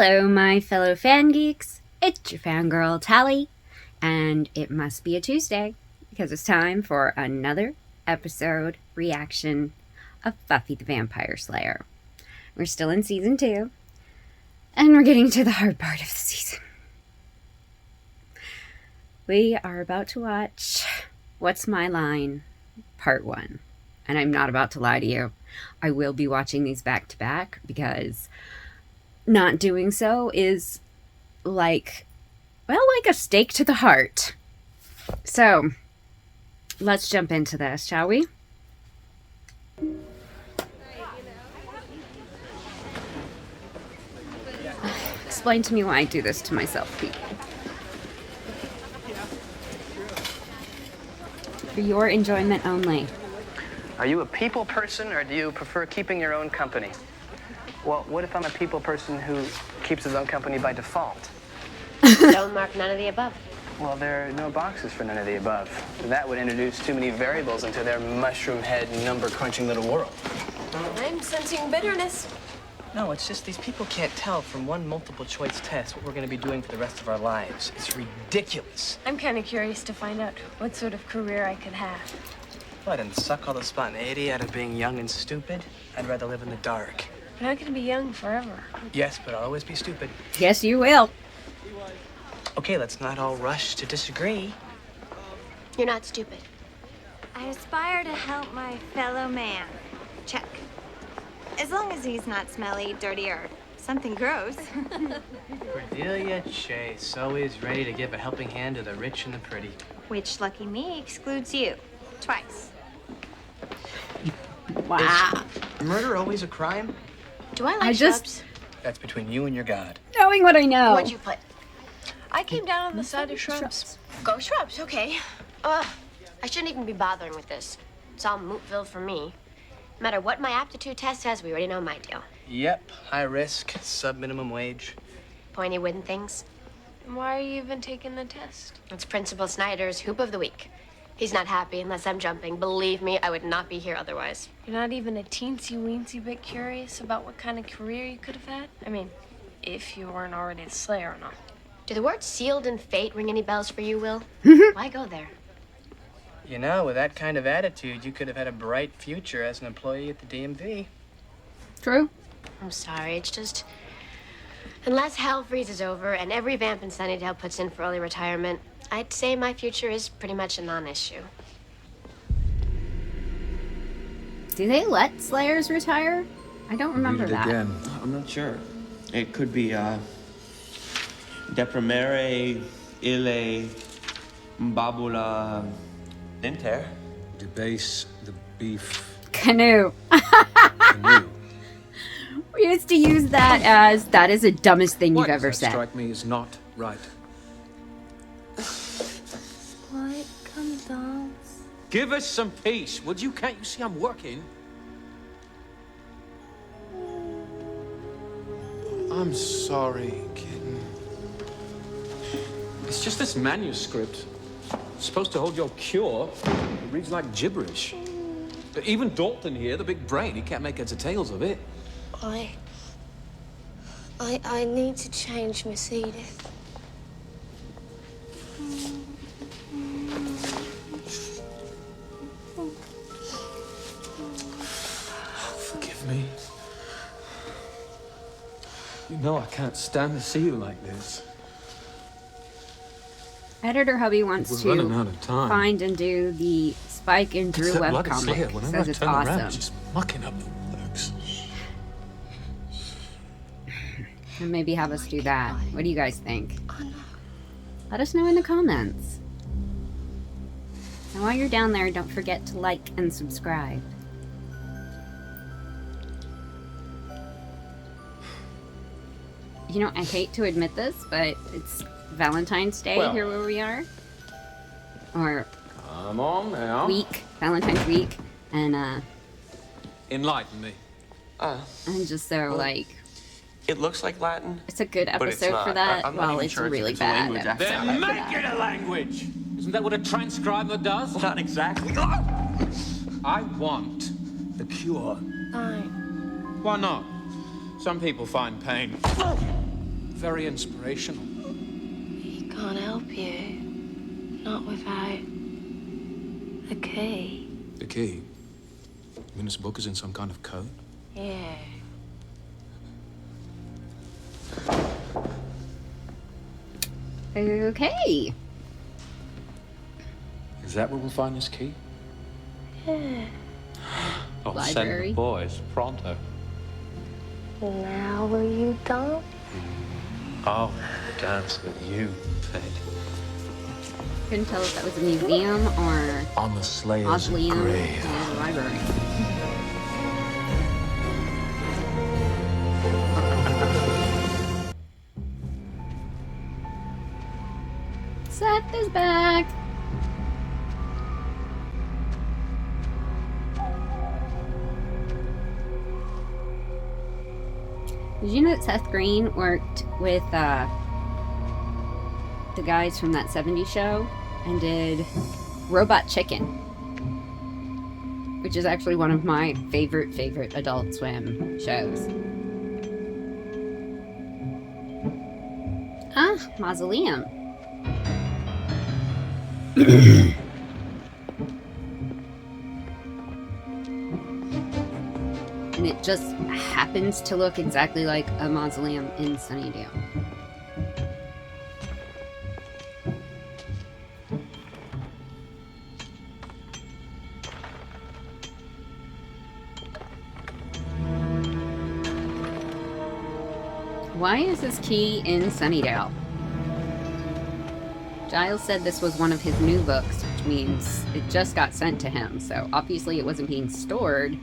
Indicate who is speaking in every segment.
Speaker 1: Hello, my fellow fan geeks. It's your fangirl Tally, and it must be a Tuesday because it's time for another episode reaction of Buffy the Vampire Slayer. We're still in season 2, and we're getting to the hard part of the season. We are about to watch What's My Line, Part 1. And I'm not about to lie to you. I will be watching these back to back because not doing so is like a stake to the heart. So, let's jump into this, shall we? Explain to me why I do this to myself, people. For your enjoyment only.
Speaker 2: Are you a people person, or do you prefer keeping your own company? Well, what if I'm a people person who keeps his own company by default?
Speaker 3: Don't mark none of the above.
Speaker 2: Well, there are no boxes for none of the above. That would introduce too many variables into their mushroom head, number-crunching little world.
Speaker 3: I'm sensing bitterness.
Speaker 2: No, it's just these people can't tell from one multiple-choice test what we're going to be doing for the rest of our lives. It's ridiculous.
Speaker 4: I'm kind of curious to find out what sort of career I could have.
Speaker 2: What, and suck all the spontaneity out of being young and stupid? I'd rather live in the dark.
Speaker 4: But I'm gonna be young forever.
Speaker 2: Yes, but I'll always be stupid.
Speaker 1: Yes, you will.
Speaker 2: Okay, let's not all rush to disagree.
Speaker 3: You're not stupid.
Speaker 5: I aspire to help my fellow man. Check. As long as he's not smelly, dirty, or something gross.
Speaker 2: Cordelia Chase, always ready to give a helping hand to the rich and the pretty.
Speaker 5: Which, lucky me, excludes you. Twice.
Speaker 1: Wow.
Speaker 2: Is murder always a crime?
Speaker 3: Do I like
Speaker 1: I just-
Speaker 3: shrubs?
Speaker 2: That's between you and your God.
Speaker 1: Knowing what I know.
Speaker 3: What'd you put?
Speaker 4: I came down on the side of shrubs.
Speaker 3: Go shrubs, okay. I shouldn't even be bothering with this. It's all mootville for me. No matter what my aptitude test says, we already know my deal.
Speaker 2: Yep, high risk, sub-minimum wage.
Speaker 3: Pointy wooden things.
Speaker 4: And why are you even taking the test?
Speaker 3: It's Principal Snyder's hoop of the week. He's not happy unless I'm jumping. Believe me, I would not be here otherwise.
Speaker 4: You're not even a teensy-weensy bit curious about what kind of career you could have had? I mean, if you weren't already the Slayer or not.
Speaker 3: Do the words sealed in fate ring any bells for you, Will? Why go there?
Speaker 2: You know, with that kind of attitude, you could have had a bright future as an employee at the DMV.
Speaker 1: True.
Speaker 3: I'm sorry, it's just... Unless hell freezes over and every vamp in Sunnydale puts in for early retirement, I'd say my future is pretty much a non-issue.
Speaker 1: Do they let Slayers retire? I don't remember
Speaker 6: Read it
Speaker 1: that.
Speaker 6: again.
Speaker 7: I'm not sure. It could be, deprimere ille babula inter.
Speaker 6: Debase the beef
Speaker 1: Canoe.
Speaker 6: canoe.
Speaker 1: We used to use that as, that is the dumbest thing
Speaker 6: Why
Speaker 1: you've
Speaker 6: does
Speaker 1: ever
Speaker 6: that
Speaker 1: said.
Speaker 6: strike me as not right?
Speaker 5: What comes dance?
Speaker 6: Give us some peace, would you? Can't you see I'm working? I'm sorry, kitten. It's just this manuscript. It's supposed to hold your cure. It reads like gibberish. But even Dalton here, the big brain, he can't make heads or tails of it.
Speaker 8: I need to change Miss Edith.
Speaker 6: Forgive me. You know I can't stand to see you like this.
Speaker 1: Editor hubby wants
Speaker 6: We're running
Speaker 1: to
Speaker 6: out of time.
Speaker 1: find and do the Spike and Drew
Speaker 6: It's that bloody
Speaker 1: webcomic.
Speaker 6: Slayer. Whenever
Speaker 1: Says
Speaker 6: I
Speaker 1: it's
Speaker 6: turn around,
Speaker 1: awesome.
Speaker 6: it's just mucking up the works.
Speaker 1: And maybe have us do that. What do you guys think? Let us know in the comments. And while you're down there, don't forget to like and subscribe. You know, I hate to admit this, but it's Valentine's Day
Speaker 6: Well.
Speaker 1: here where we are. Or
Speaker 6: Come on now.
Speaker 1: week, Valentine's week. And
Speaker 6: Enlighten me.
Speaker 1: I'm just so like,
Speaker 7: It looks like Latin.
Speaker 1: it's a good
Speaker 7: But it's
Speaker 1: episode
Speaker 7: not.
Speaker 1: for that.
Speaker 7: I'm not
Speaker 1: Well,
Speaker 7: even
Speaker 1: it's
Speaker 7: sure it's-
Speaker 1: really
Speaker 7: it's a
Speaker 1: bad.
Speaker 7: language
Speaker 1: episode
Speaker 7: accent.
Speaker 6: Then
Speaker 1: for
Speaker 6: make
Speaker 1: that.
Speaker 6: it a language. Isn't that what a transcriber does?
Speaker 7: Not exactly.
Speaker 6: I want the cure.
Speaker 8: Fine.
Speaker 6: Why not? Some people find pain very inspirational.
Speaker 4: He can't help you. Not without the key.
Speaker 6: The key? You mean this book is in some kind of code?
Speaker 4: Yeah.
Speaker 1: Okay.
Speaker 6: Is that where we'll find this key?
Speaker 4: Yeah.
Speaker 6: I'll send
Speaker 1: Library.
Speaker 6: the boys pronto.
Speaker 4: Now will you dance?
Speaker 6: I'll dance with you, Peg.
Speaker 1: Couldn't tell if that was a museum or
Speaker 6: On the Slayer's
Speaker 1: mausoleum
Speaker 6: grave.
Speaker 1: or a library. Seth is back. Did you know that Seth Green worked with the guys from that 70s show and did Robot Chicken, which is actually one of my favorite Adult Swim shows. Ah, mausoleum. And it just happens to look exactly like a mausoleum in Sunnydale. Why is this key in Sunnydale? Giles said this was one of his new books, which means it just got sent to him, so obviously it wasn't being stored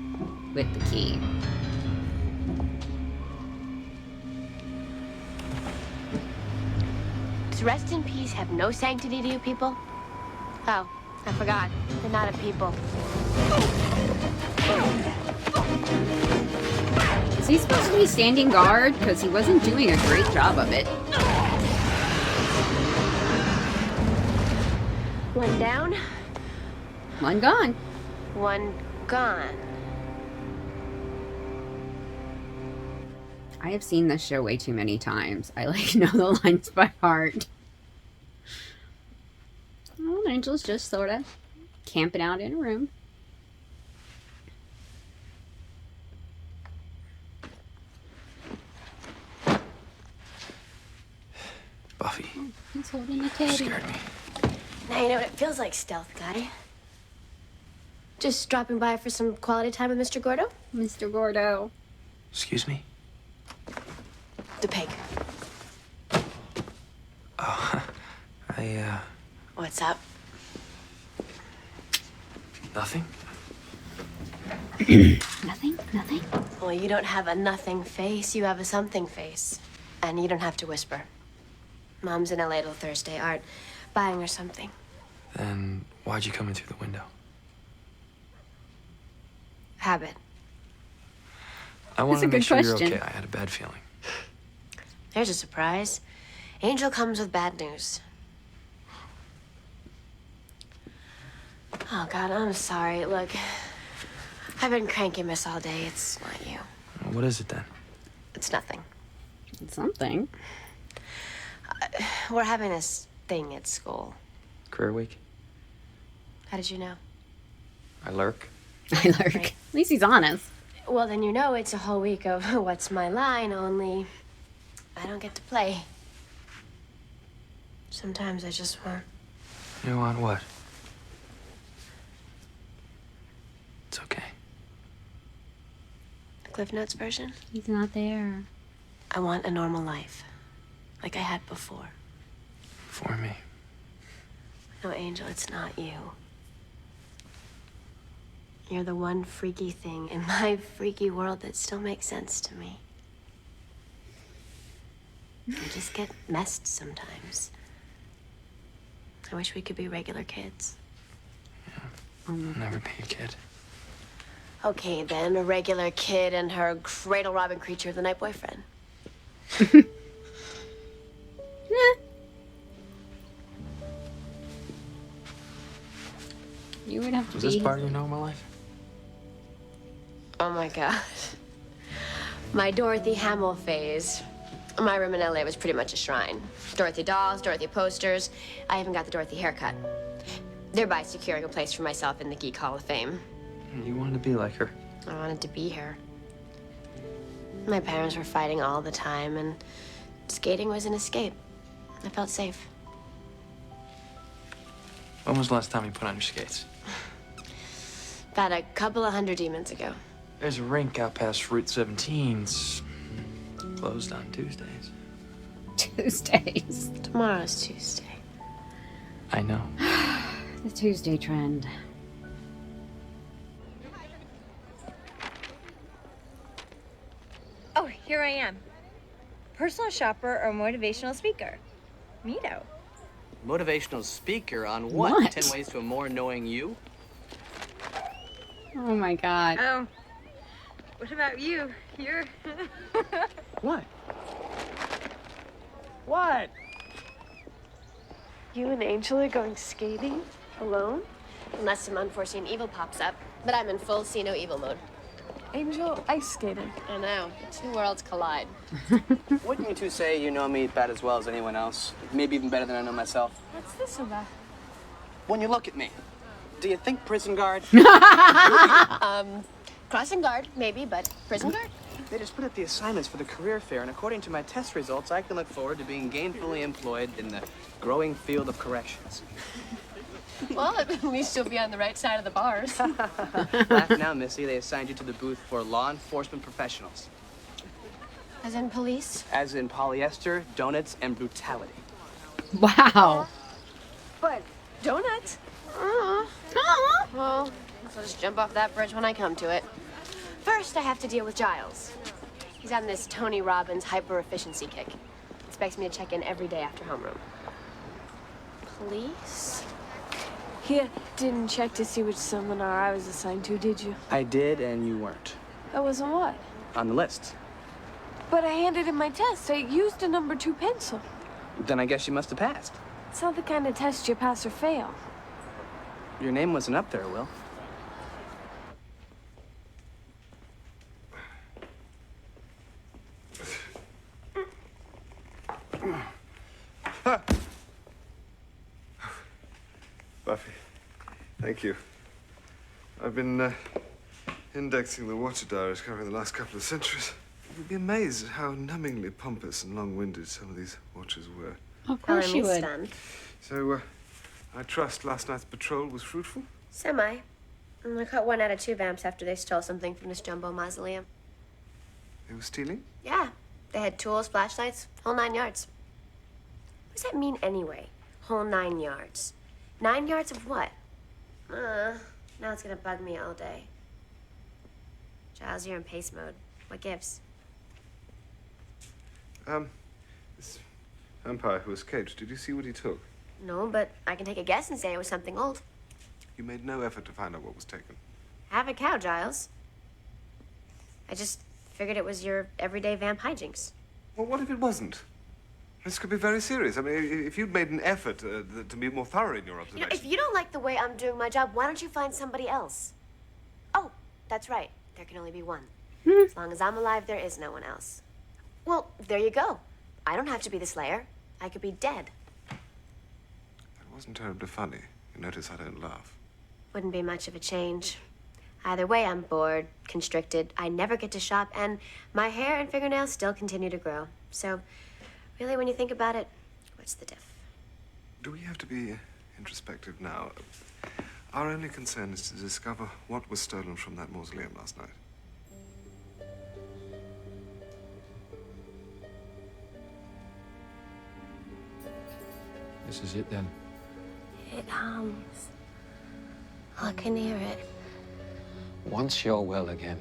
Speaker 1: with the key.
Speaker 3: Does rest in peace have no sanctity to you people? Oh, I forgot. They're not a people.
Speaker 1: Is he supposed to be standing guard? Because he wasn't doing a great job of it.
Speaker 3: One down,
Speaker 1: One gone.
Speaker 3: one gone.
Speaker 1: I have seen this show way too many times. I know the lines by heart. Well, Angel's just sort of camping out in a room.
Speaker 6: Buffy.
Speaker 1: He's holding a teddy.
Speaker 6: Scared me.
Speaker 3: Now you know what it feels like, stealth guy. Just dropping by for some quality time with Mr. Gordo?
Speaker 1: Mr. Gordo.
Speaker 6: Excuse me?
Speaker 3: The pig.
Speaker 6: Oh,
Speaker 3: What's up?
Speaker 6: Nothing?
Speaker 1: Nothing? Nothing?
Speaker 3: Well, you don't have a nothing face. You have a something face. And you don't have to whisper. Mom's in LA till Thursday. Art buying her something.
Speaker 6: Then why'd you come in through the window?
Speaker 3: Habit.
Speaker 6: I wanted
Speaker 1: a
Speaker 6: to make
Speaker 1: good
Speaker 6: sure
Speaker 1: question.
Speaker 6: you're okay. I had a bad feeling.
Speaker 3: There's a surprise. Angel comes with bad news. Oh, God, I'm sorry. Look, I've been cranky miss all day. It's not you.
Speaker 6: Well, what is it then?
Speaker 3: It's nothing.
Speaker 1: Something.
Speaker 3: We're having this thing at school.
Speaker 6: Career week?
Speaker 3: How did you know?
Speaker 6: I lurk.
Speaker 1: I lurk.
Speaker 3: Right.
Speaker 1: At least he's honest.
Speaker 3: Well, then you know it's a whole week of what's my line, only I don't get to play. Sometimes I just want...
Speaker 6: You want what? It's okay.
Speaker 3: The Cliff Notes version?
Speaker 1: He's not there.
Speaker 3: I want a normal life. Like I had before.
Speaker 6: For me.
Speaker 3: No, Angel, it's not you. You're the one freaky thing in my freaky world that still makes sense to me. I just get messed sometimes. I wish we could be regular kids.
Speaker 6: I'll never be a kid.
Speaker 3: Okay, then, a regular kid and her cradle-robbing creature of the night boyfriend.
Speaker 1: You would have to
Speaker 6: Was
Speaker 1: be...
Speaker 6: this part of your normal life?
Speaker 3: Oh my God. My Dorothy Hamill phase. My room in LA was pretty much a shrine. Dorothy dolls, Dorothy posters. I even got the Dorothy haircut. Thereby securing a place for myself in the Geek Hall of Fame.
Speaker 2: You wanted to be like her.
Speaker 3: I wanted to be her. My parents were fighting all the time, and skating was an escape. I felt safe.
Speaker 2: When was the last time you put on your skates?
Speaker 3: About a couple of 100 demons ago.
Speaker 2: There's a rink out past Route 17's closed on Tuesdays.
Speaker 1: Tuesdays.
Speaker 3: Tomorrow's Tuesday.
Speaker 2: I know.
Speaker 1: The Tuesday trend.
Speaker 5: Oh, here I am. Personal shopper or motivational speaker. Neato.
Speaker 2: Motivational speaker on what?
Speaker 1: What?
Speaker 2: 10 ways to a more knowing you?
Speaker 1: Oh my god.
Speaker 5: Oh, what about you? You're...
Speaker 2: What? What?
Speaker 4: You and Angel are going skating? Alone?
Speaker 3: Unless some unforeseen evil pops up. But I'm in full see no evil mode.
Speaker 4: Angel ice skating.
Speaker 3: I know. Two worlds collide.
Speaker 2: Wouldn't you two say you know me about as well as anyone else? Maybe even better than I know myself?
Speaker 4: What's this about?
Speaker 2: When you look at me, do you think prison guard?
Speaker 3: Crossing guard, maybe, but prison guard?
Speaker 2: They just put up the assignments for the career fair, and according to my test results, I can look forward to being gainfully employed in the growing field of corrections.
Speaker 3: Well, at least you'll be on the right side of the bars.
Speaker 2: Laugh now, Missy. They assigned you to the booth for law enforcement professionals.
Speaker 3: As in police?
Speaker 2: As in polyester, donuts, and brutality.
Speaker 1: Wow.
Speaker 4: But donuts?
Speaker 3: Well, I'll just jump off that bridge when I come to it. First, I have to deal with Giles. He's on this Tony Robbins hyper-efficiency kick. Expects me to check in every day after homeroom. Police?
Speaker 4: You didn't check to see which seminar I was assigned to, did you?
Speaker 2: I did, and you weren't.
Speaker 4: I wasn't what?
Speaker 2: On the list.
Speaker 4: But I handed in my test. I used a number 2 pencil.
Speaker 2: Then I guess you must have passed.
Speaker 4: It's not the kind of test you pass or fail.
Speaker 2: Your name wasn't up there, Will.
Speaker 9: Buffy, thank you. I've been indexing the Watcher diaries covering the last couple of centuries. You'd be amazed at how numbingly pompous and long-winded some of these Watchers were.
Speaker 1: Of course you would.
Speaker 3: Stunned.
Speaker 9: So, I trust last night's patrol was fruitful?
Speaker 3: Semi. I caught 1 out of 2 vamps after they stole something from this jumbo mausoleum.
Speaker 9: They were stealing?
Speaker 3: Yeah. They had tools, flashlights, whole 9 yards. What does that mean anyway? Whole 9 yards. 9 yards of what? Now it's gonna bug me all day. Giles, you're in pace mode. What gives?
Speaker 9: This vampire who escaped, did you see what he took?
Speaker 3: No, but I can take a guess and say it was something old.
Speaker 9: You made no effort to find out what was taken.
Speaker 3: Have a cow, Giles. I just figured it was your everyday vamp hijinks.
Speaker 9: Well, what if it wasn't? This could be very serious. I mean, if you'd made an effort to be more thorough in your
Speaker 3: You know,
Speaker 9: observation...
Speaker 3: if you don't like the way I'm doing my job, why don't you find somebody else? Oh, that's right. There can only be one. As long as I'm alive, there is no one else. Well, there you go. I don't have to be the Slayer. I could be dead.
Speaker 9: That wasn't terribly funny. You notice I don't laugh.
Speaker 3: Wouldn't be much of a change. Either way, I'm bored, constricted, I never get to shop, and my hair and fingernails still continue to grow. So, really, when you think about it, what's the diff?
Speaker 9: Do we have to be introspective now? Our only concern is to discover what was stolen from that mausoleum last night.
Speaker 6: This is it then.
Speaker 3: It hums. I can hear it.
Speaker 10: Once you're well again,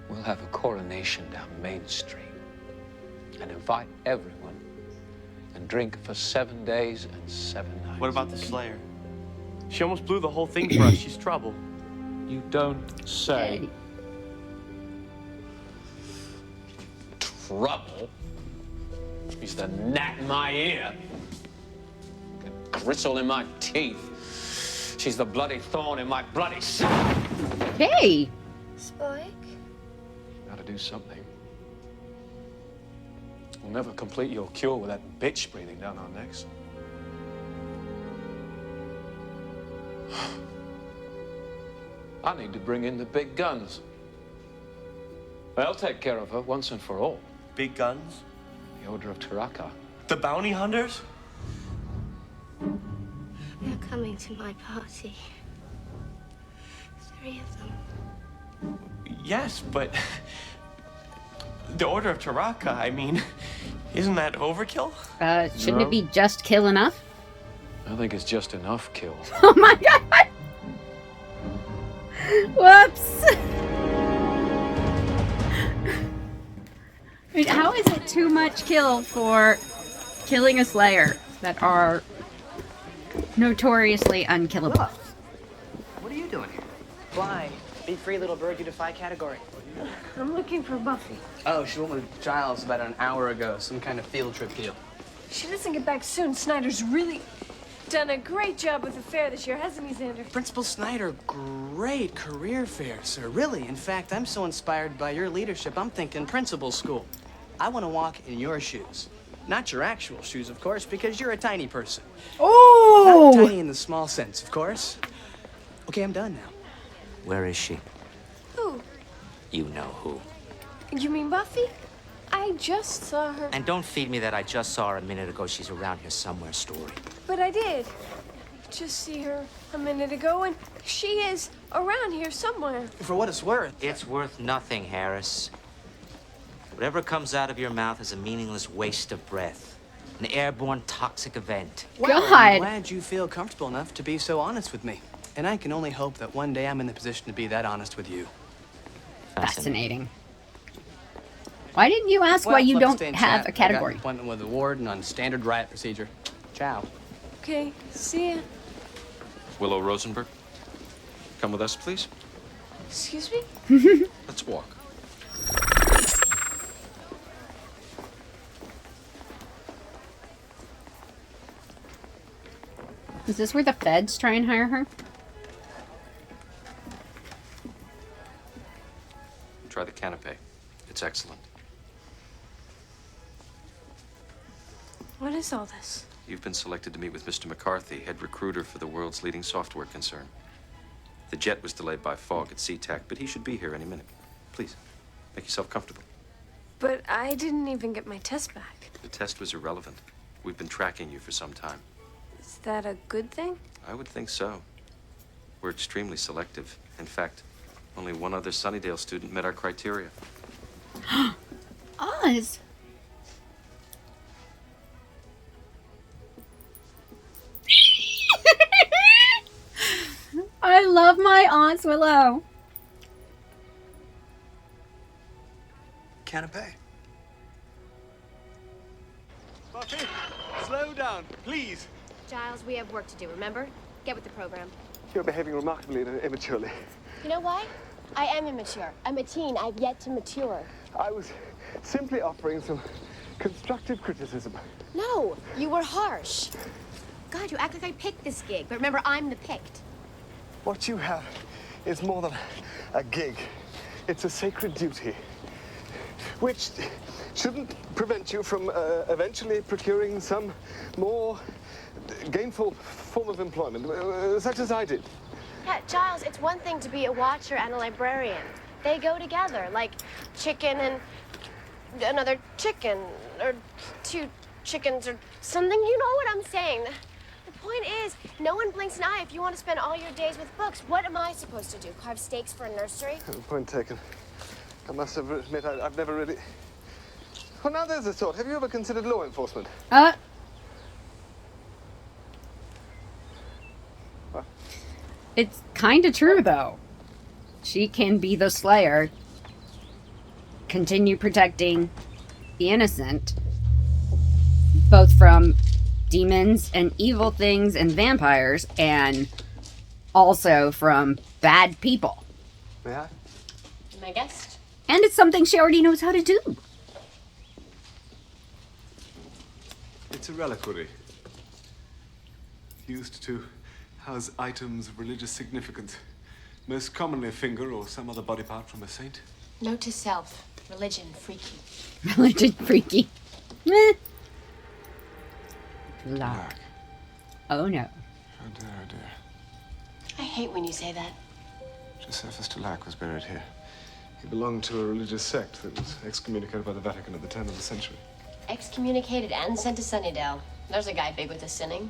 Speaker 10: we'll have a coronation down Main Street and invite everyone and drink for 7 days and 7 nights.
Speaker 7: What about the Slayer? She almost blew the whole thing for us. She's trouble.
Speaker 6: You don't say.
Speaker 10: Trouble? She's the gnat in my ear, the gristle in my teeth. She's the bloody thorn in my bloody side.
Speaker 1: Hey!
Speaker 3: Spike?
Speaker 10: Gotta do something.
Speaker 6: We'll never complete your cure with that bitch breathing down our necks. I need to bring in the big guns. They'll take care of her once and for all.
Speaker 7: Big guns?
Speaker 6: The Order of Taraka.
Speaker 7: The bounty hunters?
Speaker 8: They're coming to my party. 3 of them.
Speaker 7: Yes, but the Order of Taraka, I mean, isn't that overkill?
Speaker 1: Shouldn't it be just kill enough?
Speaker 6: I think it's just enough kill.
Speaker 1: Oh my god! Whoops! I mean, how is it too much kill for killing a Slayer that are notoriously unkillable?
Speaker 2: What are you doing here? Fly. Be free, little bird. You defy category.
Speaker 4: I'm looking for Buffy.
Speaker 2: Oh, she went with Giles about an hour ago. Some kind of field trip deal.
Speaker 4: She doesn't get back soon. Snyder's really done a great job with the fair this year, hasn't he, Xander?
Speaker 2: Principal Snyder, great career fair, sir. Really. In fact, I'm so inspired by your leadership, I'm thinking principal school. I want to walk in your shoes. Not your actual shoes, of course, because you're a tiny person.
Speaker 1: Oh!
Speaker 2: Not tiny in the small sense, of course. Okay, I'm done now.
Speaker 11: Where is she?
Speaker 4: Who?
Speaker 11: You know who.
Speaker 4: You mean Buffy? I just saw her.
Speaker 11: And don't feed me that I just saw her a minute ago. She's around here somewhere story.
Speaker 4: But I did. Just see her a minute ago, and she is around here somewhere.
Speaker 2: For what it's worth.
Speaker 11: It's worth nothing, Harris. Whatever comes out of your mouth is a meaningless waste of breath. An airborne toxic event.
Speaker 2: Well,
Speaker 1: God.
Speaker 2: I'm glad you feel comfortable enough to be so honest with me. And I can only hope that one day I'm in the position to be that honest with you.
Speaker 1: Fascinating. Why didn't you ask why you
Speaker 2: let's
Speaker 1: don't
Speaker 2: stay in
Speaker 1: have
Speaker 2: chat.
Speaker 1: a
Speaker 2: I got
Speaker 1: category?
Speaker 2: an appointment with the warden on standard riot procedure. Ciao.
Speaker 4: Okay, see ya.
Speaker 6: Willow Rosenberg, come with us, please.
Speaker 4: Excuse me?
Speaker 6: Let's walk.
Speaker 1: Is this where the feds try and hire her?
Speaker 6: Try the canapé. It's excellent.
Speaker 4: What is all this?
Speaker 6: You've been selected to meet with Mr. McCarthy, head recruiter for the world's leading software concern. The jet was delayed by fog at SeaTac, but he should be here any minute. Please, make yourself comfortable.
Speaker 4: But I didn't even get my test back.
Speaker 6: The test was irrelevant. We've been tracking you for some time.
Speaker 4: Is that a good thing?
Speaker 6: I would think so. We're extremely selective. In fact, only one other Sunnydale student met our criteria.
Speaker 1: Oz. I love my Aunt Willow.
Speaker 9: Canapé.
Speaker 7: Buffy, slow down, please.
Speaker 3: Giles, we have work to do, remember? Get with the program.
Speaker 9: You're behaving remarkably immaturely.
Speaker 3: You know why? I am immature. I'm a teen. I've yet to mature.
Speaker 9: I was simply offering some constructive criticism.
Speaker 3: No, you were harsh. God, you act like I picked this gig, but remember, I'm the picked.
Speaker 9: What you have is more than a gig. It's a sacred duty, which shouldn't prevent you from eventually procuring some more gainful form of employment, such as I did.
Speaker 3: Yeah, Giles, it's one thing to be a watcher and a librarian. They go together, like chicken and another chicken, or two chickens, or something. You know what I'm saying. The point is, no one blinks an eye if you want to spend all your days with books. What am I supposed to do? Carve steaks for a nursery?
Speaker 9: Point taken. I must admit, I've never really... Well, now there's a thought. Have you ever considered law enforcement?
Speaker 1: It's kind of true, though. She can be the Slayer, continue protecting the innocent, both from demons and evil things and vampires, and also from bad people.
Speaker 9: May I?
Speaker 3: My guest.
Speaker 1: And it's something she already knows how to do.
Speaker 9: It's a reliquary. Used to house items of religious significance. Most commonly a finger or some other body part from a saint.
Speaker 3: Note to self. Religion freaky.
Speaker 1: Religion freaky. Lark. Oh no.
Speaker 9: Oh dear, oh dear.
Speaker 3: I hate when you say that.
Speaker 9: Josephus Dulac was buried here. He belonged to a religious sect that was excommunicated by the Vatican at the turn of the century.
Speaker 3: Excommunicated and sent to Sunnydale. There's a guy big with his sinning.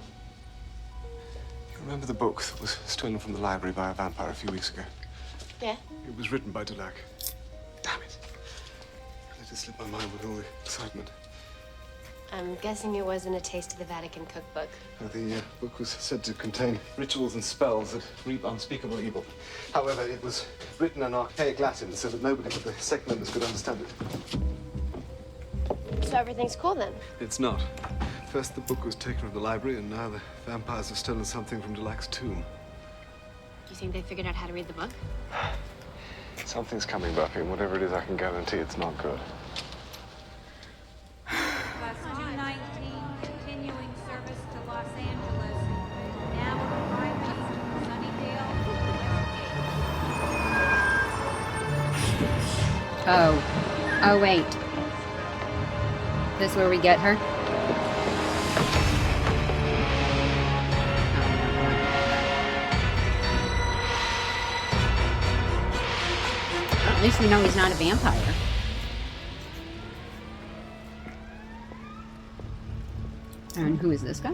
Speaker 9: You remember the book that was stolen from the library by a vampire a few weeks ago?
Speaker 3: Yeah?
Speaker 9: It was written by Dulac. Damn it. I let it slip my mind with all the excitement.
Speaker 3: I'm guessing it wasn't a taste of the Vatican cookbook.
Speaker 9: The book was said to contain rituals and spells that reap unspeakable evil. However, it was written in archaic Latin so that nobody but the sect members could understand it.
Speaker 3: So everything's cool then?
Speaker 9: It's not. First the book was taken from the library, and now the vampires have stolen something from Dulac's tomb.
Speaker 3: You think they figured out how to read the book?
Speaker 9: Something's coming, Buffy, and whatever it is, I can guarantee it's not good.
Speaker 12: Bus 219, continuing service to Los Angeles. Now arriving Sunnydale, Westgate.
Speaker 1: Oh, wait. This where we get her? At least we know he's not a vampire. And who is this guy?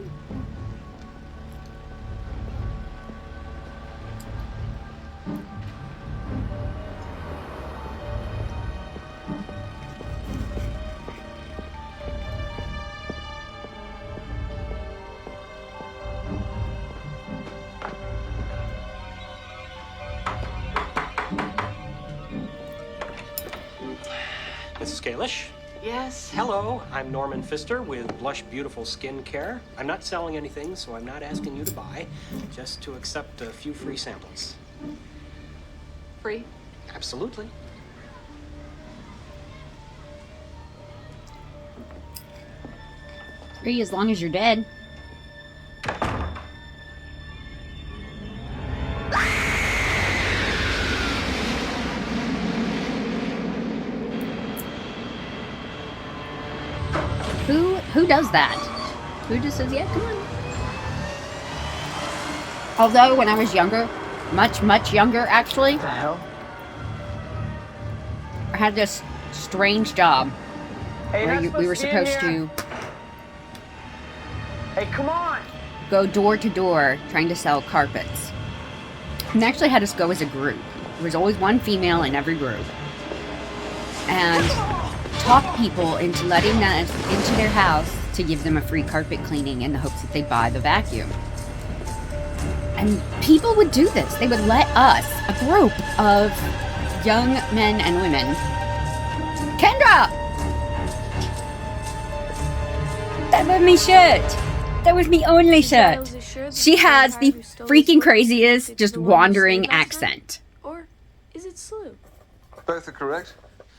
Speaker 13: Mrs. Kalish?
Speaker 3: Yes?
Speaker 13: Hello, I'm Norman Pfister with Blush Beautiful Skin Care. I'm not selling anything, so I'm not asking you to buy, just to accept a few free samples.
Speaker 3: Free?
Speaker 13: Absolutely.
Speaker 1: Free as long as you're dead. Who does that? Who just says, yeah, come on. Although, when I was younger, much younger, actually.
Speaker 2: What the hell?
Speaker 1: I had this strange job
Speaker 2: Hey,
Speaker 1: where we were supposed to
Speaker 2: Hey, come on!
Speaker 1: go door to door trying to sell carpets. And they actually had us go as a group. There was always one female in every group. And talk people into letting us into their house to give them a free carpet cleaning in the hopes that they'd buy the vacuum. And people would do this. They would let us, a group of young men and women. Kendra! That was me shirt. That was me only shirt. She has the freaking craziest, just wandering accent.
Speaker 4: Or is it Slew?
Speaker 9: Both are correct.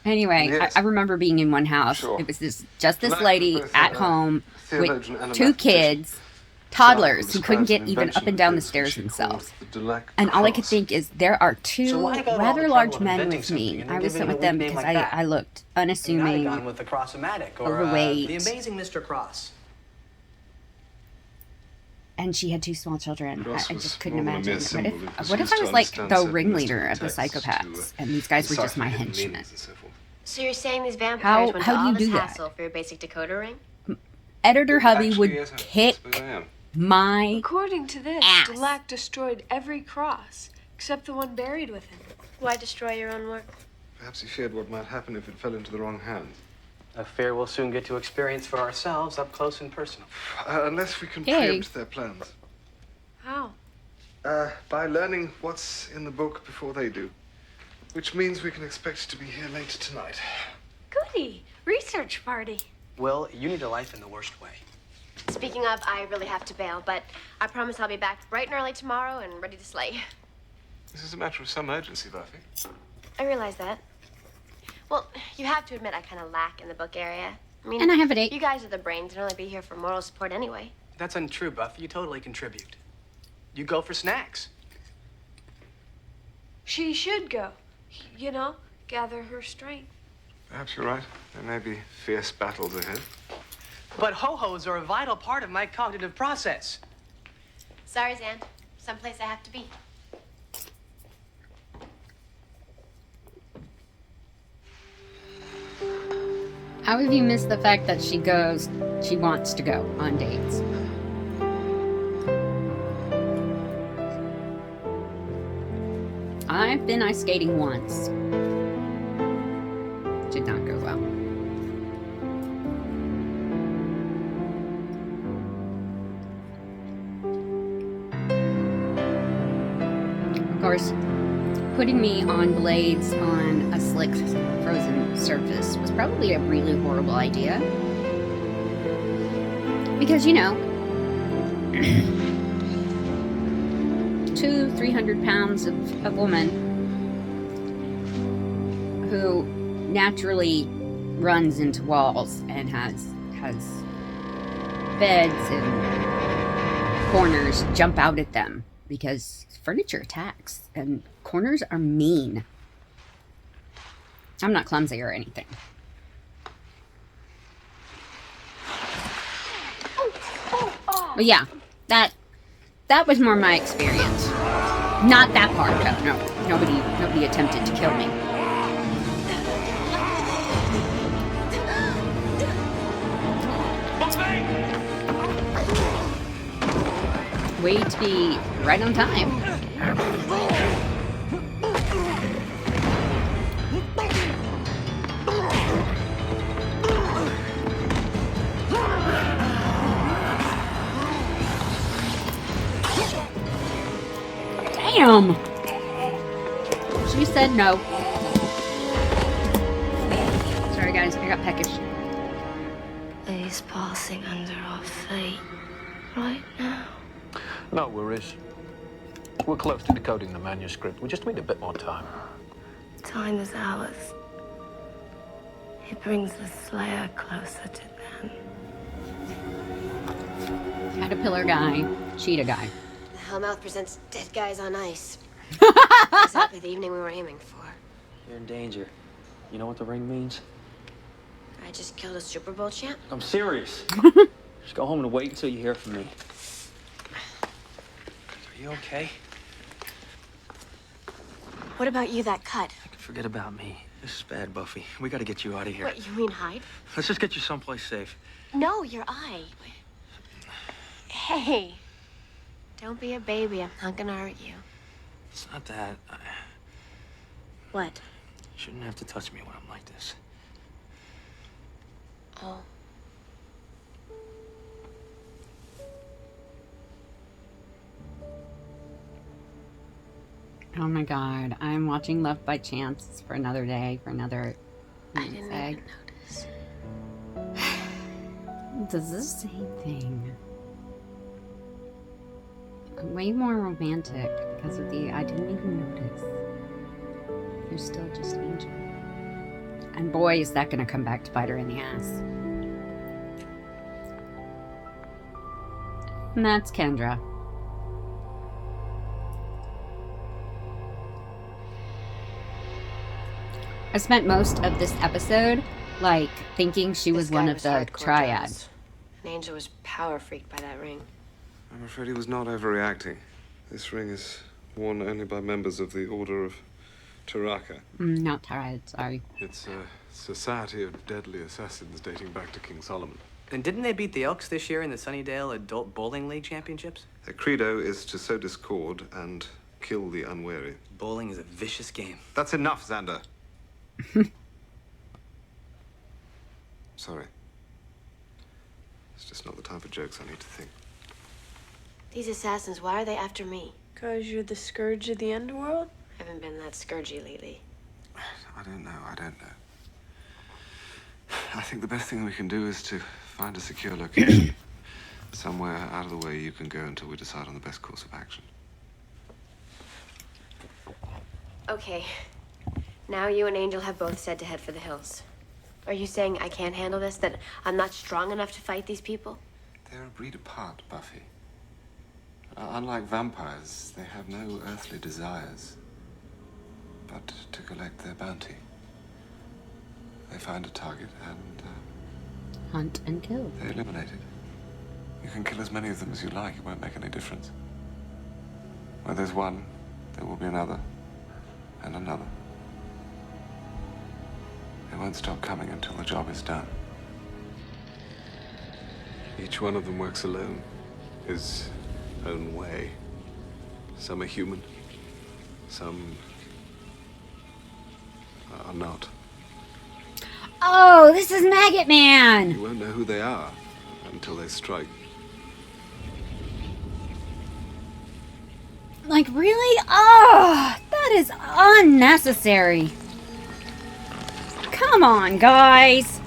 Speaker 1: Anyway,
Speaker 9: Yes.
Speaker 1: I remember being in one house.
Speaker 9: Sure.
Speaker 1: It was this lady
Speaker 9: Both
Speaker 1: at
Speaker 9: are,
Speaker 1: home
Speaker 9: theologian
Speaker 1: with
Speaker 9: and a
Speaker 1: two
Speaker 9: mathematician.
Speaker 1: kids, toddlers,
Speaker 9: Some
Speaker 1: who couldn't get
Speaker 9: describes an
Speaker 1: even
Speaker 9: invention
Speaker 1: up and down the
Speaker 9: of his
Speaker 1: stairs
Speaker 9: which he
Speaker 1: themselves.
Speaker 9: called the Dulac
Speaker 1: And all I could
Speaker 9: cross.
Speaker 1: think is, there are
Speaker 2: So
Speaker 1: two
Speaker 2: why go to all the
Speaker 1: rather
Speaker 2: trouble
Speaker 1: large
Speaker 2: of
Speaker 1: men
Speaker 2: inventing
Speaker 1: with
Speaker 2: something
Speaker 1: me.
Speaker 2: and
Speaker 1: I
Speaker 2: then
Speaker 1: was
Speaker 2: giving
Speaker 1: sitting
Speaker 2: a
Speaker 1: with them
Speaker 2: weak name
Speaker 1: because
Speaker 2: like that?
Speaker 1: I looked
Speaker 2: I'd have
Speaker 1: unassuming,
Speaker 2: gone with the Cross-O-Matic or
Speaker 1: overweight.
Speaker 2: the Amazing Mr. Cross.
Speaker 1: and she had two small children.
Speaker 9: Cross
Speaker 1: I
Speaker 9: was
Speaker 1: just couldn't
Speaker 9: more than a
Speaker 1: imagine.
Speaker 9: mere
Speaker 1: What
Speaker 9: symbol. It was
Speaker 1: if
Speaker 9: used
Speaker 1: I
Speaker 9: to
Speaker 1: was like
Speaker 9: understand
Speaker 1: the
Speaker 9: certain
Speaker 1: ringleader of the
Speaker 9: mystical texts
Speaker 1: psychopaths,
Speaker 9: to,
Speaker 1: and these guys were just
Speaker 9: decipher
Speaker 1: my
Speaker 9: hidden
Speaker 1: henchmen?
Speaker 9: meanings and so forth.
Speaker 3: So you're saying these vampires went to
Speaker 1: how do
Speaker 3: all
Speaker 1: you
Speaker 3: this
Speaker 1: do that?
Speaker 3: hassle for your basic decoder ring?
Speaker 1: Editor hubby
Speaker 9: Actually,
Speaker 1: would
Speaker 9: yes, I
Speaker 1: kick
Speaker 9: suppose I am.
Speaker 1: my
Speaker 4: According to this,
Speaker 1: ass.
Speaker 4: Dulac destroyed every cross except the one buried with him.
Speaker 3: Why destroy your own work?
Speaker 9: Perhaps he feared what might happen if it fell into the wrong hands.
Speaker 2: A fear we'll soon get to experience for ourselves up close and personal.
Speaker 9: Unless we can
Speaker 1: Hey.
Speaker 9: preempt their plans.
Speaker 4: How?
Speaker 9: By learning what's in the book before they do. Which means we can expect to be here later tonight.
Speaker 4: Goody! Research party.
Speaker 2: Will, you need a life in the worst way.
Speaker 3: Speaking of, I really have to bail, but I promise I'll be back bright and early tomorrow and ready to slay.
Speaker 9: This is a matter of some urgency, Buffy.
Speaker 3: I realize that. Well, you have to admit I kind of lack in the book area. I mean,
Speaker 1: And I have a date.
Speaker 3: You guys are the brains and only be here for moral support anyway.
Speaker 2: That's untrue, Buffy. You totally contribute. You go for snacks.
Speaker 4: She should go. You know, gather her strength.
Speaker 9: Perhaps you're right. There may be fierce battles ahead.
Speaker 2: But ho-hos are a vital part of my cognitive process.
Speaker 3: Sorry, Zan. Someplace I have to be.
Speaker 1: How have you missed the fact that she wants to go on dates? I've been ice skating once. Did not go well. Of course, putting me on blades on a slick frozen surface was probably a really horrible idea. Because, you know, 200-300 pounds of a woman who naturally runs into walls and has beds and corners jump out at them because furniture attacks and corners are mean. I'm not clumsy or anything. But yeah, that was more my experience. Not that part, no. Nobody attempted to kill me. Way to be right on time. Damn! She said no. Sorry guys, I got peckish.
Speaker 8: He's passing under our feet right now.
Speaker 10: No worries. We're close to decoding the manuscript. We just need a bit more time.
Speaker 8: Time is ours. It brings the Slayer closer to them.
Speaker 1: Caterpillar guy, cheetah guy.
Speaker 3: The Hellmouth presents dead guys on ice. Exactly the evening we were aiming for.
Speaker 13: You're in danger. You know what the ring means?
Speaker 3: I just killed a Super Bowl champ.
Speaker 13: I'm serious. Just go home and wait until you hear from me. Are you okay?
Speaker 3: What about you, that cut?
Speaker 13: Forget about me. This is bad, Buffy. We gotta get you out of here.
Speaker 3: What, you mean hide?
Speaker 13: Let's just get you someplace safe.
Speaker 3: No, your eye. Hey. Don't be a baby. I'm not gonna hurt you.
Speaker 13: It's not that.
Speaker 3: What?
Speaker 13: You shouldn't have to touch me when I'm like this.
Speaker 3: Oh.
Speaker 1: Oh my god, I'm watching Love by Chance for another day, for another
Speaker 3: I didn't
Speaker 1: egg.
Speaker 3: even notice.
Speaker 1: It does the same thing. Way more romantic because of the I didn't even notice. You're still just Angel. And boy, is that gonna come back to bite her in the ass. And that's Kendra. I spent most of this episode, like, thinking she was one of the triad.
Speaker 3: And Angel was power freaked by that ring.
Speaker 9: I'm afraid he was not overreacting. This ring is worn only by members of the Order of Taraka.
Speaker 1: Not triad, sorry.
Speaker 9: It's a society of deadly assassins dating back to King Solomon.
Speaker 2: And didn't they beat the Elks this year in the Sunnydale Adult Bowling League Championships?
Speaker 9: Their credo is to sow discord and kill the unwary.
Speaker 2: Bowling is a vicious game.
Speaker 9: That's enough, Xander. Sorry. It's just not the time for jokes. I need to think.
Speaker 3: These assassins, why are they after me?
Speaker 4: 'Cause you're the scourge of the underworld?
Speaker 3: I haven't been that scourgy lately.
Speaker 9: I don't know. I think the best thing we can do is to find a secure location. Somewhere out of the way you can go until we decide on the best course of action.
Speaker 3: Okay. Now you and Angel have both said to head for the hills. Are you saying I can't handle this? That I'm not strong enough to fight these people?
Speaker 9: They're a breed apart, Buffy. Unlike vampires, they have no earthly desires, but to collect their bounty. They find a target and
Speaker 1: Hunt and kill.
Speaker 9: They're eliminated. You can kill as many of them as you like. It won't make any difference. Where there's one, there will be another. And another. They won't stop coming until the job is done. Each one of them works alone, his own way. Some are human, some are not.
Speaker 1: Oh, this is Maggot Man!
Speaker 9: You won't know who they are until they strike.
Speaker 1: Like, really? Oh, that is unnecessary. Come on, guys.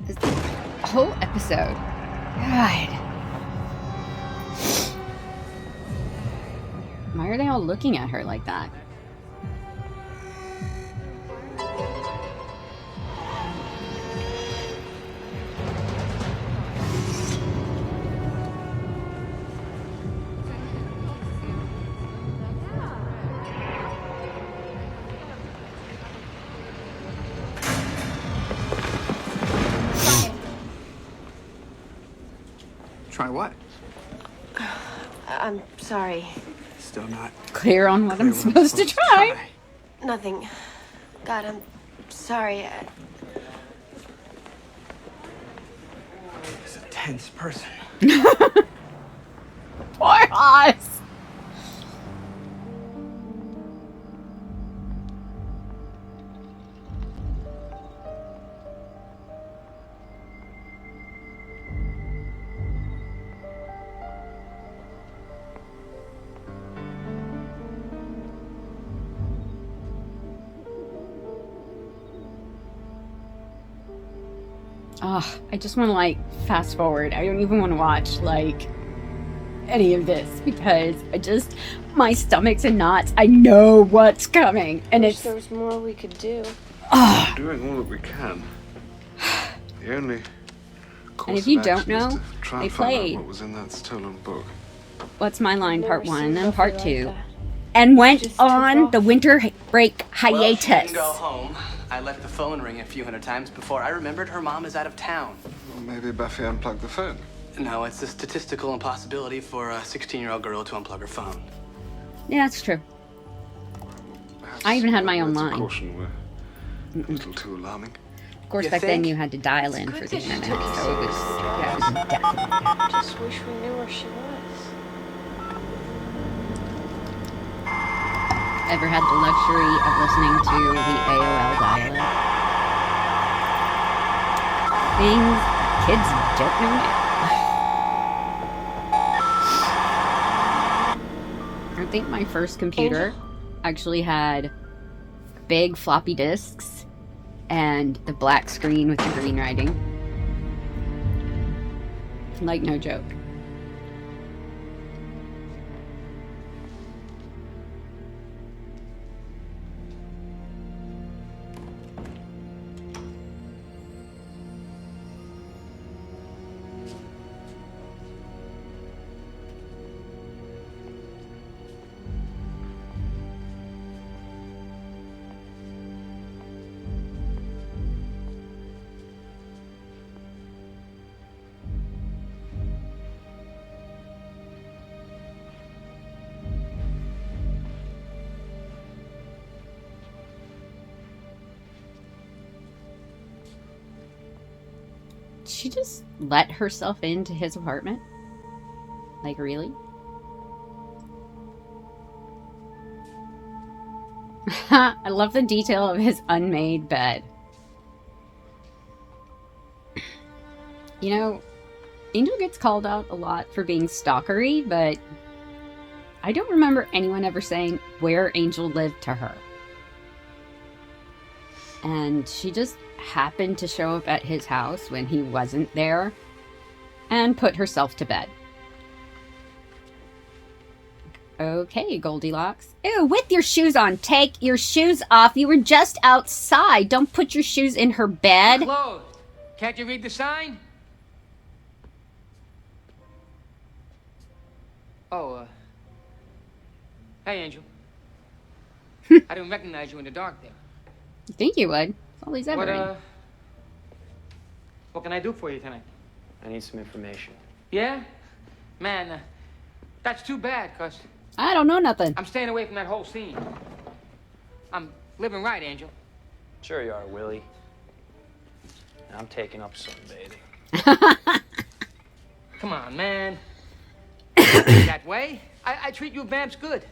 Speaker 1: This whole episode. God. Why are they all looking at her like that?
Speaker 2: Try what?
Speaker 3: I'm sorry.
Speaker 2: Still not
Speaker 1: Clear on what I'm supposed to try.
Speaker 3: Nothing. God, I'm sorry.
Speaker 2: He's a tense person.
Speaker 1: Poor Oz. Oh, I just want to like fast forward. I don't even want to watch like any of this because my stomach's in knots. I know what's coming, and
Speaker 4: Wish
Speaker 1: it's
Speaker 4: there was more we could do.
Speaker 9: We're doing all that we can. The only course
Speaker 1: And if you
Speaker 9: of
Speaker 1: don't
Speaker 9: action is
Speaker 1: know,
Speaker 9: to try
Speaker 1: they
Speaker 9: and find out
Speaker 1: played
Speaker 9: what was in that stolen book.
Speaker 1: What's My Line
Speaker 4: Never
Speaker 1: Part
Speaker 4: seen
Speaker 1: 1 and
Speaker 4: Buffy
Speaker 1: Part
Speaker 4: like
Speaker 1: 2,
Speaker 4: that.
Speaker 1: and went
Speaker 4: Just took
Speaker 1: on
Speaker 4: off.
Speaker 1: the winter break
Speaker 2: Well, she
Speaker 1: hiatus.
Speaker 2: didn't go home. I let the phone ring a few hundred times before I remembered her mom is out of town.
Speaker 9: Well, maybe Buffy unplugged the phone.
Speaker 2: No, it's a statistical impossibility for a 16-year-old girl to unplug her phone.
Speaker 1: Yeah, that's true.
Speaker 9: Perhaps
Speaker 1: I even had my own
Speaker 9: words of
Speaker 1: line.
Speaker 9: caution were a little too alarming.
Speaker 1: Of course,
Speaker 2: You
Speaker 1: back then
Speaker 2: think?
Speaker 1: you had to dial in for the internet, so it was, yeah, it was definitely.
Speaker 4: Just wish we knew where she was.
Speaker 1: Ever had the luxury of listening to the AOL dial-up? Things kids don't know yet. I think my first computer actually had big floppy disks and the black screen with the green writing. Like, no joke. She just let herself into his apartment? Like, really? I love the detail of his unmade bed. You know, Angel gets called out a lot for being stalkery, but I don't remember anyone ever saying where Angel lived to her. And she just happened to show up at his house when he wasn't there and put herself to bed. Okay, Goldilocks. Ew, with your shoes on. Take your shoes off. You were just outside. Don't put your shoes in her bed.
Speaker 14: Closed. Can't you read the sign? Oh, hey, Angel. I didn't recognize you in the dark there.
Speaker 1: You think you would? That's all he's ever in.
Speaker 14: What can I do for you tonight?
Speaker 15: I need some information.
Speaker 14: Yeah? Man, that's too bad, cuz...
Speaker 1: I don't know nothing.
Speaker 14: I'm staying away from that whole scene. I'm living right, Angel.
Speaker 15: Sure you are, Willie. I'm taking up sunbathing.
Speaker 14: Come on, man. That way. I treat you vamps good.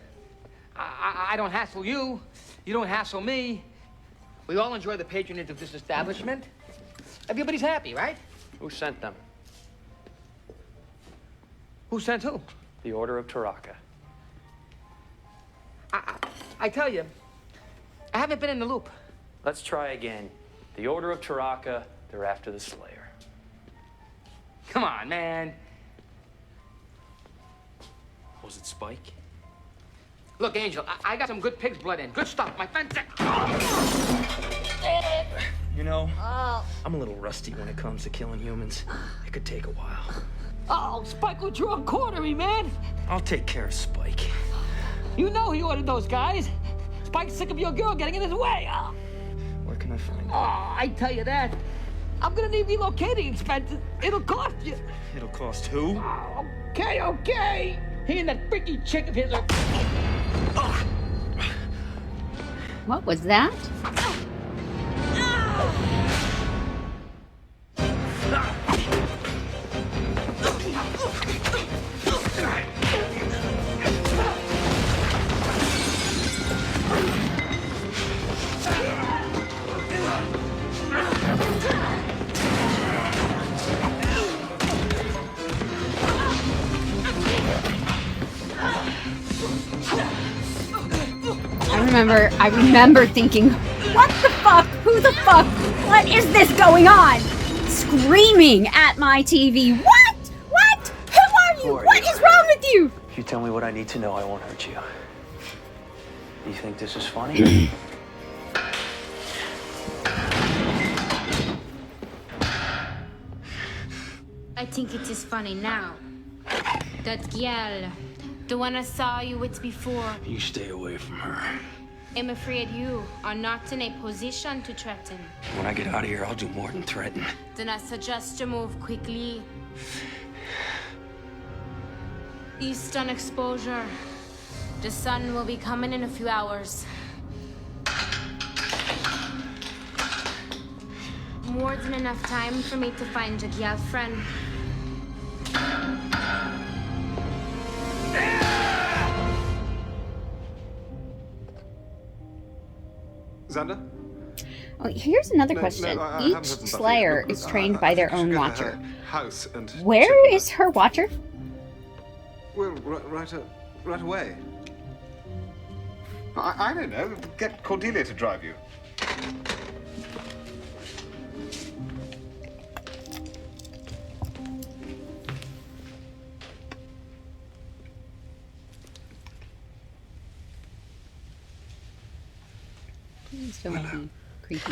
Speaker 14: I don't hassle you. You don't hassle me. We all enjoy the patronage of this establishment. Everybody's happy, right?
Speaker 15: Who sent them?
Speaker 14: Who sent who?
Speaker 15: The Order of Taraka.
Speaker 14: I tell you, I haven't been in the loop.
Speaker 15: Let's try again. The Order of Taraka, they're after the Slayer.
Speaker 14: Come on, man.
Speaker 6: Was it Spike?
Speaker 14: Look, Angel, I got some good pig's blood in. Good stuff, my friend.
Speaker 2: You know, I'm a little rusty when it comes to killing humans. It could take a while.
Speaker 14: Oh, Spike will draw quartery, man.
Speaker 2: I'll take care of Spike.
Speaker 14: You know he ordered those guys. Spike's sick of your girl getting in his way.
Speaker 2: Where can I find her?
Speaker 14: Oh, I tell you that. I'm gonna need relocating expenses. It'll cost you.
Speaker 2: It'll cost who?
Speaker 14: Oh, okay. He and that freaky chick of his are...
Speaker 1: What was that? I remember thinking, what the fuck? Who the fuck? What is this going on? Screaming at my TV. What? What? Who are you? What is wrong with you?
Speaker 15: If you tell me what I need to know, I won't hurt you. You think this is funny?
Speaker 16: I think it is funny now. That girl, the one I saw you with before.
Speaker 2: You stay away from her.
Speaker 16: I'm afraid you are not in a position to threaten.
Speaker 2: When I get out of here, I'll do more than threaten.
Speaker 16: Then I suggest you move quickly. Eastern exposure. The sun will be coming in a few hours. More than enough time for me to find your girlfriend.
Speaker 9: Xander?
Speaker 1: Oh, here's another question. Each Slayer is trained by their own watcher.
Speaker 9: House and
Speaker 1: where is her watcher?
Speaker 9: Well, right away. I don't know. Get Cordelia to drive you.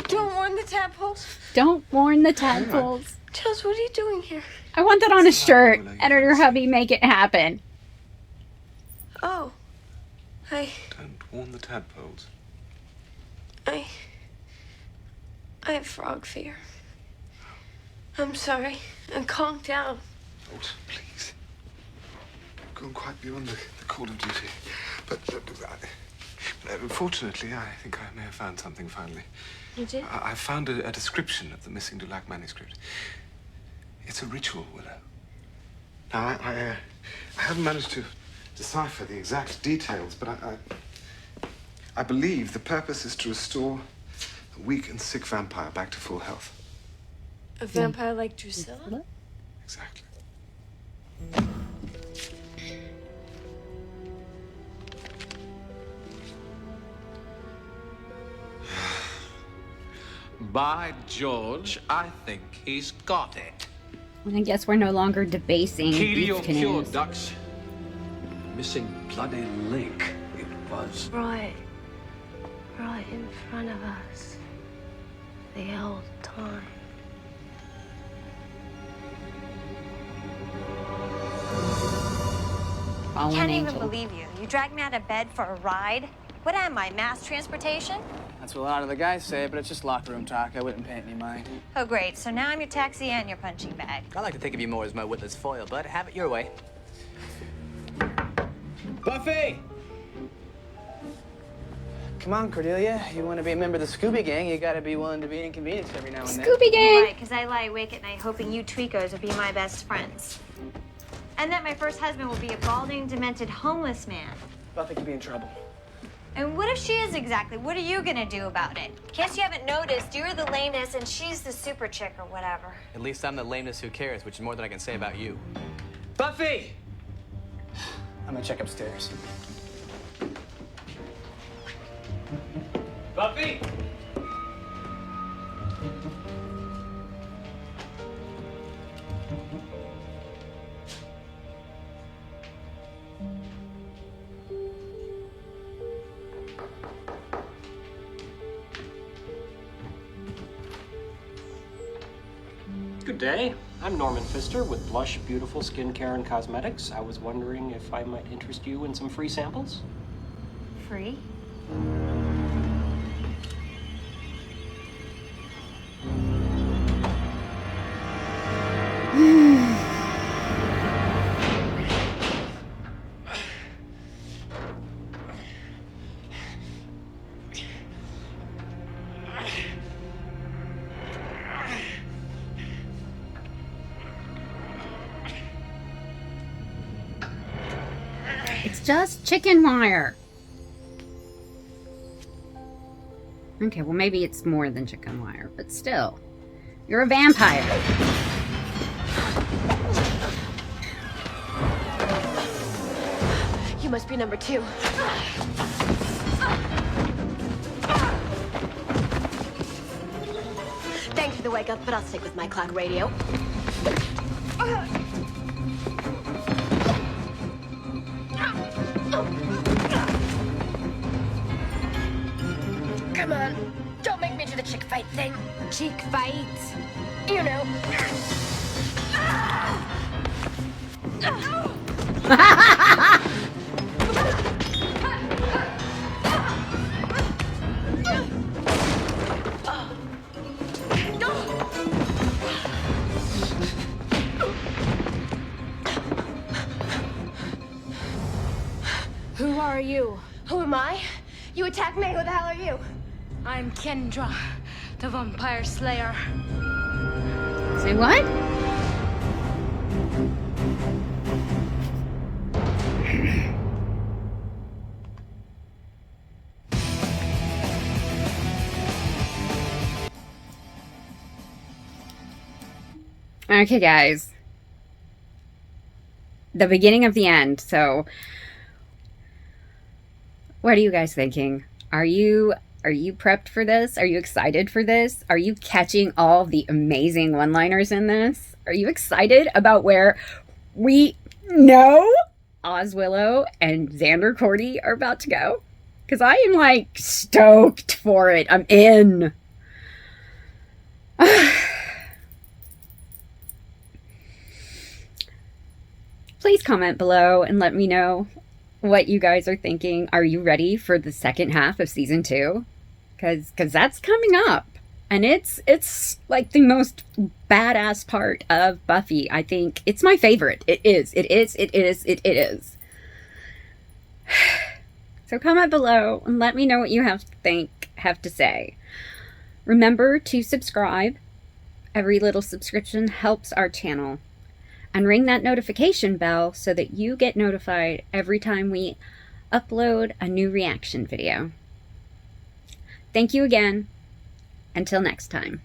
Speaker 4: Don't warn the tadpoles.
Speaker 1: Don't warn the tadpoles.
Speaker 4: Chels, what are you doing here?
Speaker 1: I want that on a shirt. Editor hubby, make it happen.
Speaker 4: Oh.
Speaker 9: Don't warn the tadpoles.
Speaker 4: I have frog fear. I'm sorry. And calm down.
Speaker 9: Oh, please. I've gone quite beyond the call of duty. But fortunately, I think I may have found something finally.
Speaker 4: You did?
Speaker 9: I found a description of the missing Dulac manuscript. It's a ritual, Willow. Now, I haven't managed to decipher the exact details, but I believe the purpose is to restore a weak and sick vampire back to full health.
Speaker 4: A vampire like Drusilla?
Speaker 9: Exactly.
Speaker 10: By George, I think he's got it.
Speaker 1: And I guess we're no longer debasing beef canoes.
Speaker 10: ducks. Missing bloody link, it was.
Speaker 8: Right in front of us. The old time.
Speaker 1: Fallen
Speaker 5: Can't
Speaker 1: angel.
Speaker 5: even believe you. You dragged me out of bed for a ride? What am I, mass transportation?
Speaker 17: That's what a lot of the guys say, but it's just locker room talk. I wouldn't pay any mind.
Speaker 5: Oh, great. So now I'm your taxi and your punching bag.
Speaker 15: I like to think of you more as my witless foil, but have it your way. Buffy!
Speaker 17: Come on, Cordelia. You want to be a member of the Scooby Gang, you gotta be willing to be inconvenienced every now and then.
Speaker 1: Scooby Gang!
Speaker 5: Right, because I lie awake at night hoping you tweakos will be my best friends. And that my first husband will be a balding, demented, homeless man.
Speaker 17: Buffy could be in trouble.
Speaker 5: And what if she is exactly? What are you gonna do about it? Guess you haven't noticed. You're the lameness and she's the super chick or whatever.
Speaker 15: At least I'm the lameness who cares, which is more than I can say about you.
Speaker 17: Buffy! I'm gonna check upstairs. Buffy!
Speaker 13: Good day. I'm Norman Pfister with Blush Beautiful Skincare and Cosmetics. I was wondering if I might interest you in some free samples.
Speaker 5: Free?
Speaker 1: It's just chicken wire. Okay, well maybe it's more than chicken wire, but still. You're a vampire.
Speaker 3: You must be number 2. Thanks for the wake up, but I'll stick with my clock radio. Come on, don't make me do the chick fight thing.
Speaker 16: Cheek fight.
Speaker 3: You know.
Speaker 16: Who are you?
Speaker 3: Who am I? You attacked me. Who the hell are you?
Speaker 16: I'm Kendra, the Vampire Slayer.
Speaker 1: Say what? Okay, guys. The beginning of the end. So, what are you guys thinking? Are you prepped for this? Are you excited for this? Are you catching all the amazing one-liners in this? Are you excited about where we know Oswillow and Xander Cordy are about to go? Because I am like stoked for it. I'm in. Please comment below and let me know what you guys are thinking. Are you ready for the second half of season 2? Because that's coming up. And it's like the most badass part of Buffy. I think it's my favorite. It is. So comment below and let me know what you have to say. Remember to subscribe. Every little subscription helps our channel. And ring that notification bell so that you get notified every time we upload a new reaction video. Thank you again. Until next time.